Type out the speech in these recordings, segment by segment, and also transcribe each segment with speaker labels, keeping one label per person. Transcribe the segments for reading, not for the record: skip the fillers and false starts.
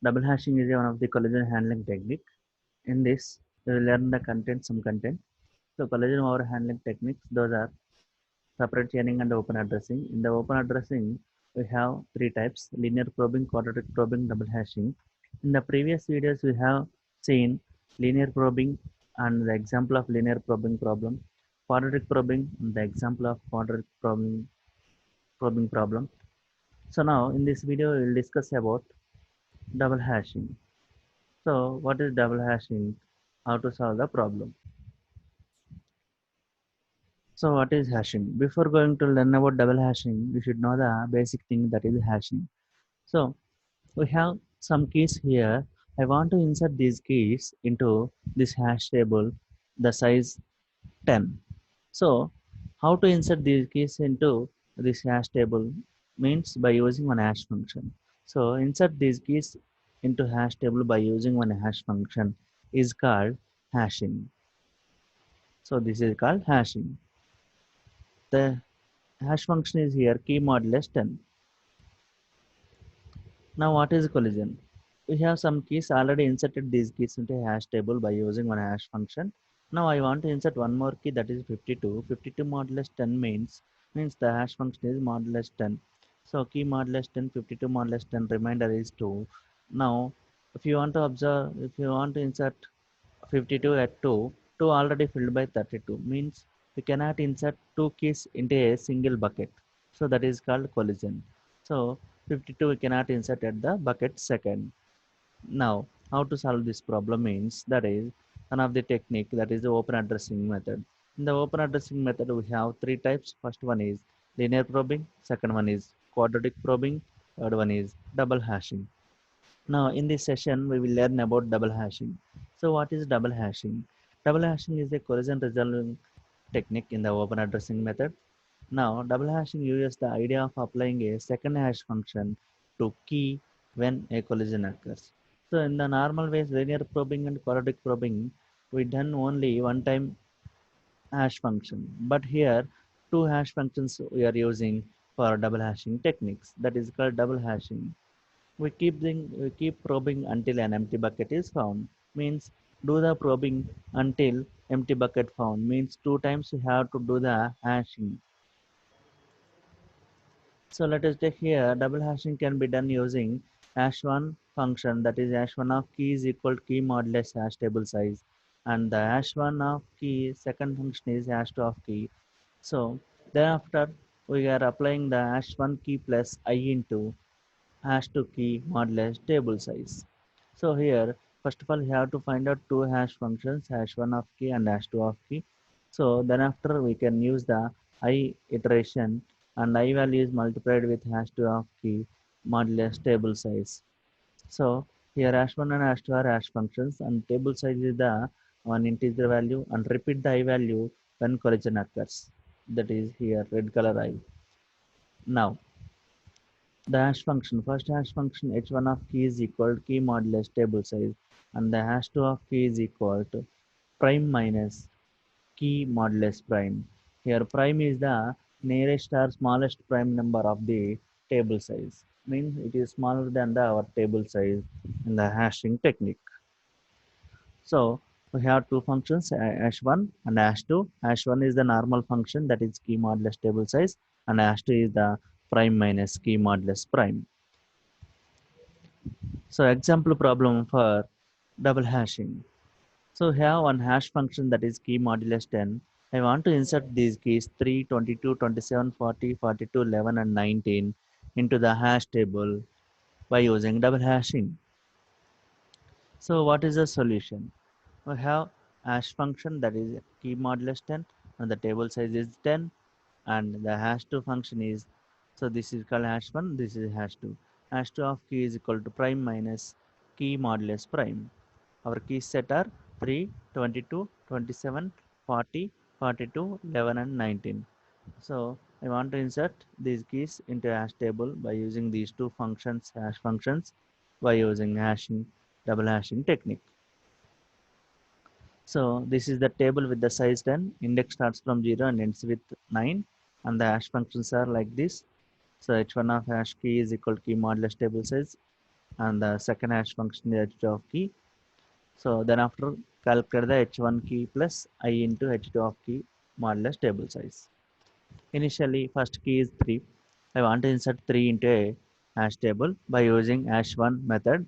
Speaker 1: Double hashing is one of the collision handling technique. In this, we will learn the content, some content. So collision over handling techniques, those are separate chaining and open addressing. In the open addressing, we have three types: linear probing, quadratic probing, double hashing. In the previous videos, we have seen linear probing and the example of linear probing problem, quadratic probing and the example of quadratic probing problem. So now in this video, we will discuss about double hashing. So what is double hashing? How to solve the problem? So what is hashing? Before going to learn about double hashing, you should know the basic thing that is hashing. So we have some keys here. I want to insert these keys into this hash table, the size 10. So how to insert these keys into this hash table means by using one hash function. So insert these keys into hash table by using one hash function is called hashing. So this is called hashing. The hash function is here key modulus 10. Now what is collision? We have some keys already inserted these keys into a hash table by using one hash function. Now I want to insert one more key that is 52. 52 modulus 10 means the hash function is modulus 10. So key modulus 10, 52 modulus 10 remainder is 2. Now if you want to observe, if you want to insert 52 at 2, 2 already filled by 32 means we cannot insert two keys into a single bucket. So that is called collision. So 52 we cannot insert at the bucket second. Now how to solve this problem means that is one of the technique that is the open addressing method. In the open addressing method we have three types. First one is linear probing, second one is quadratic probing, third one is double hashing. Now, in this session, we will learn about double hashing. So, what is double hashing? Double hashing is a collision resolving technique in the open addressing method. Now, double hashing uses the idea of applying a second hash function to key when a collision occurs. So, in the normal ways, linear probing and quadratic probing, we done only one time hash function. But here, two hash functions we are using for double hashing techniques. That is called double hashing. We keep probing until an empty bucket is found. Means do the probing until empty bucket found. Means two times you have to do the hashing. So let us take here double hashing can be done using hash one function, that is hash one of key is equal to key modulus hash table size, and the hash one of key second function is hash two of key. So thereafter we are applying the hash one key plus I into hash to key modulus table size. So here, first of all, you have to find out two hash functions, hash one of key and hash two of key. So then after we can use the I iteration and I value is multiplied with hash two of key modulus table size. So here hash one and hash two are hash functions and table size is the one integer value and repeat the I value when collision occurs. That is here red color I. Now the hash function, first hash function h1 of key is equal to key modulus table size and the hash 2 of key is equal to prime minus key modulus prime. Here prime is the nearest or smallest prime number of the table size. Means it is smaller than our table size in the hashing technique. So we have two functions hash1 and hash2. Hash1 is the normal function that is key modulus table size and hash2 is the prime minus key modulus prime. So example problem for double hashing. So here one hash function that is key modulus 10. I want to insert these keys 3, 22, 27, 40, 42, 11 and 19 into the hash table by using double hashing. So what is the solution? We have hash function that is key modulus 10 and the table size is 10 and the hash 2 function is, so this is called hash 1, this is hash 2. Hash 2 of key is equal to prime minus key modulus prime. Our key set are 3, 22, 27, 40, 42, 11 and 19. So I want to insert these keys into hash table by using these two functions, hash functions, by using hashing, double hashing technique. So this is the table with the size 10. Index starts from 0 and ends with 9. And the hash functions are like this. So h1 of hash key is equal to key modulus table size. and the second hash function is h2 of key. So then after calculate the h1 key plus I into h2 of key modulus table size. Initially first key is 3. I want to insert 3 into a hash table by using hash1 method,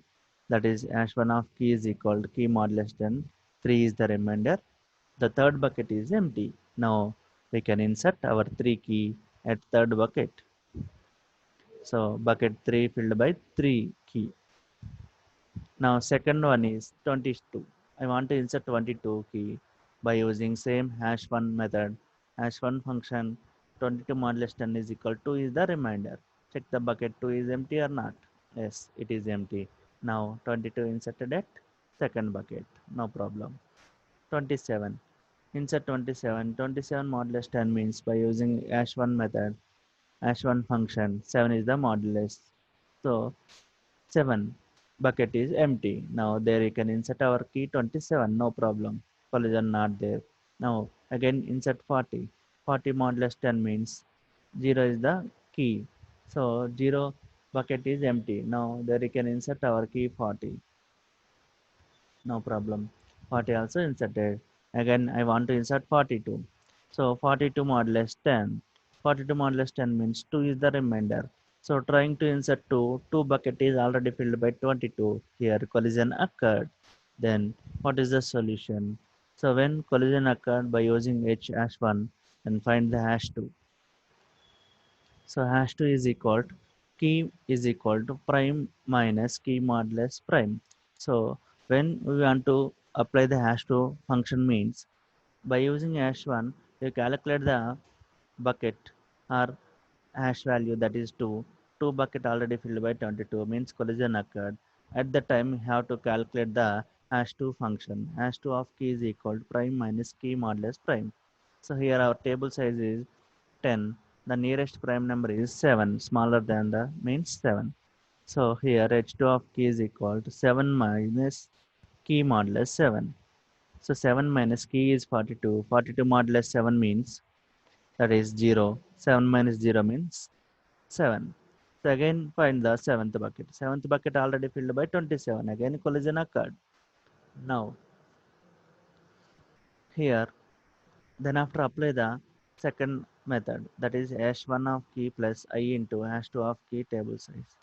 Speaker 1: that is hash1 of key is equal to key modulus 10, 3 is the remainder. The third bucket is empty. Now we can insert our 3 key at third bucket. So bucket 3 filled by 3 key. Now second one is 22. I want to insert 22 key by using same hash1 method. Hash1 function 22 modulus 10 is equal to is the remainder. Check the bucket 2 is empty or not. Yes, it is empty. Now 22 inserted at second bucket. No problem. 27. Insert 27. 27 modulus 10 means by using hash1 method, hash1 function, 7 is the modulus. So 7 bucket is empty. Now there you can insert our key 27, no problem. Collision not there. Now again insert 40. 40 modulus 10 means 0 is the key. So 0 bucket is empty. Now there you can insert our key 40. No problem. 40 also inserted. Again I want to insert 42. So 42 modulus 10. 42 modulus 10 means 2 is the remainder. So trying to insert 2, 2 bucket is already filled by 22. Here collision occurred. Then what is the solution? So when collision occurred by using h hash 1 and find the hash 2. So hash 2 is equal to key is equal to prime minus key modulus prime. So when we want to apply the hash 2 function means by using hash 1 you calculate the bucket or hash value, that is 2. 2 bucket already filled by 22 means collision occurred. At the time you have to calculate the hash 2 function. Hash 2 of key is equal to prime minus key modulus prime. So here our table size is 10. The nearest prime number is 7, smaller than the means 7. So here h2 of key is equal to 7 minus key modulus 7. So 7 minus key is 42. 42 modulus 7 means that is 0. 7 minus 0 means 7. So again find the seventh bucket. Seventh bucket already filled by 27. Again collision occurred. Now here then after apply the second method, that is hash 1 of key plus I into hash 2 of key table size.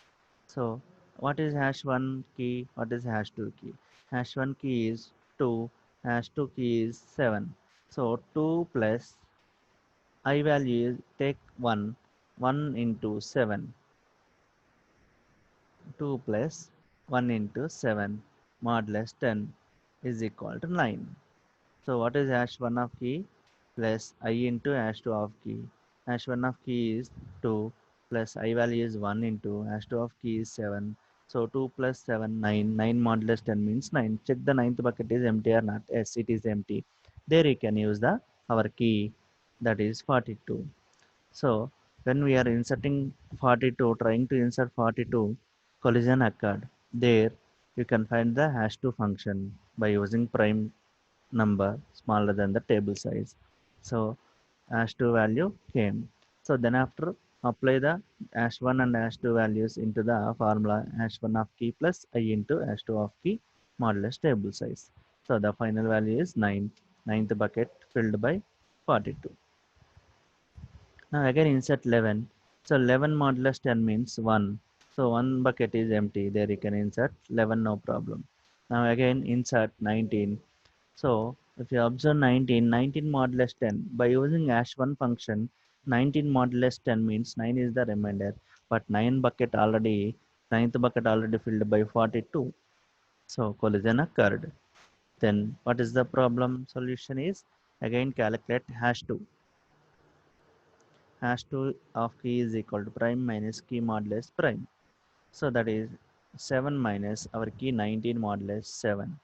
Speaker 1: So what is hash 1 key? What is hash 2 key? Hash 1 key is 2, hash 2 key is 7. So 2 plus I value is take 1, 1 into 7. 2 plus 1 into 7 modulus 10 is equal to 9. So what is hash 1 of key plus I into hash 2 of key? Hash 1 of key is 2 plus I value is 1 into hash 2 of key is 7. So 2 plus 7, 9. 9 modulus 10 means 9. Check the ninth bucket is empty or not. Yes, it is empty. There you can use the our key, that is 42. So when we are inserting 42, trying to insert 42, collision occurred. There you can find the hash 2 function by using prime number smaller than the table size. So hash 2 value came. So then after apply the hash 1 and hash 2 values into the formula hash 1 of key plus I into hash 2 of key modulus table size. So the final value is 9. Ninth bucket filled by 42. Now again insert 11. So 11 modulus 10 means 1. So one bucket is empty. There you can insert 11, no problem. Now again insert 19. So if you observe 19, 19 modulus 10, by using hash 1 function, 19 modulus 10 means 9 is the remainder, but 9 bucket already, ninth bucket already filled by 42. So collision occurred. Then what is the problem solution is, again calculate hash 2. Hash 2 of key is equal to prime minus key modulus prime. So that is 7 minus our key 19 modulus 7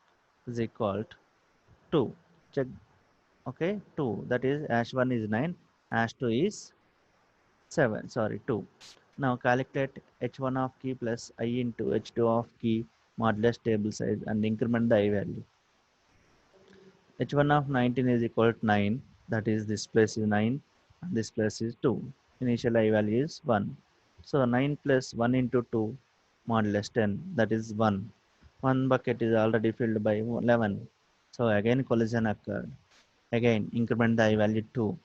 Speaker 1: is equal to 2. Check. Okay, 2, that is hash 1 is 9, hash 2 is 7, sorry 2. Now calculate h1 of key plus I into h2 of key modulus table size and increment the I value. H1 of 19 is equal to 9, that is this place is 9 and this place is 2. Initial I value is 1. So 9 plus 1 into 2, modulus 10, that is 1. One bucket is already filled by 11. So again collision occurred. Again increment the I value 2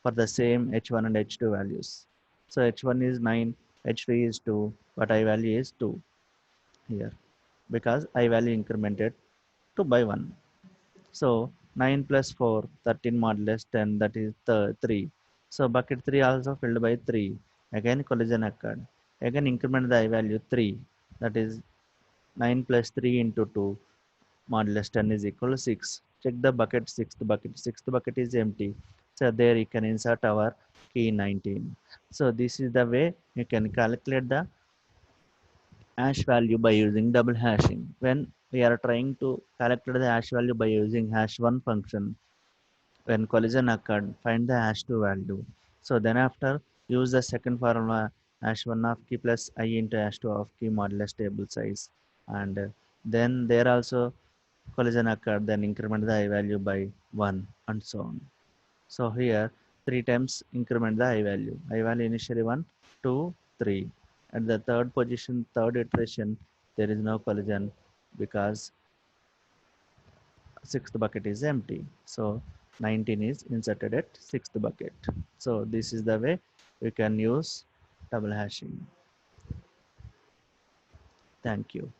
Speaker 1: for the same h1 and h2 values. So h1 is 9, h2 is 2, but I value is 2 here because I value incremented 2 by 1. So 9 plus 4, 13 modulus 10, that is the 3. So bucket 3 also filled by 3. Again collision occurred. Again increment the I value 3, that is 9 plus 3 into 2 modulus 10 is equal to 6. Check the bucket, sixth bucket. Sixth bucket is empty. So there you can insert our key 19. So this is the way you can calculate the hash value by using double hashing. When we are trying to calculate the hash value by using hash 1 function, when collision occurred, find the hash 2 value. So then after, use the second formula, hash 1 of key plus I into hash 2 of key modulus table size. And then there also collision occurred, then increment the I value by 1 and so on. So here 3 times increment the I value. I value initially 1, 2, 3. At the third position, third iteration, there is no collision because sixth bucket is empty. So 19 is inserted at sixth bucket. So this is the way we can use double hashing. Thank you.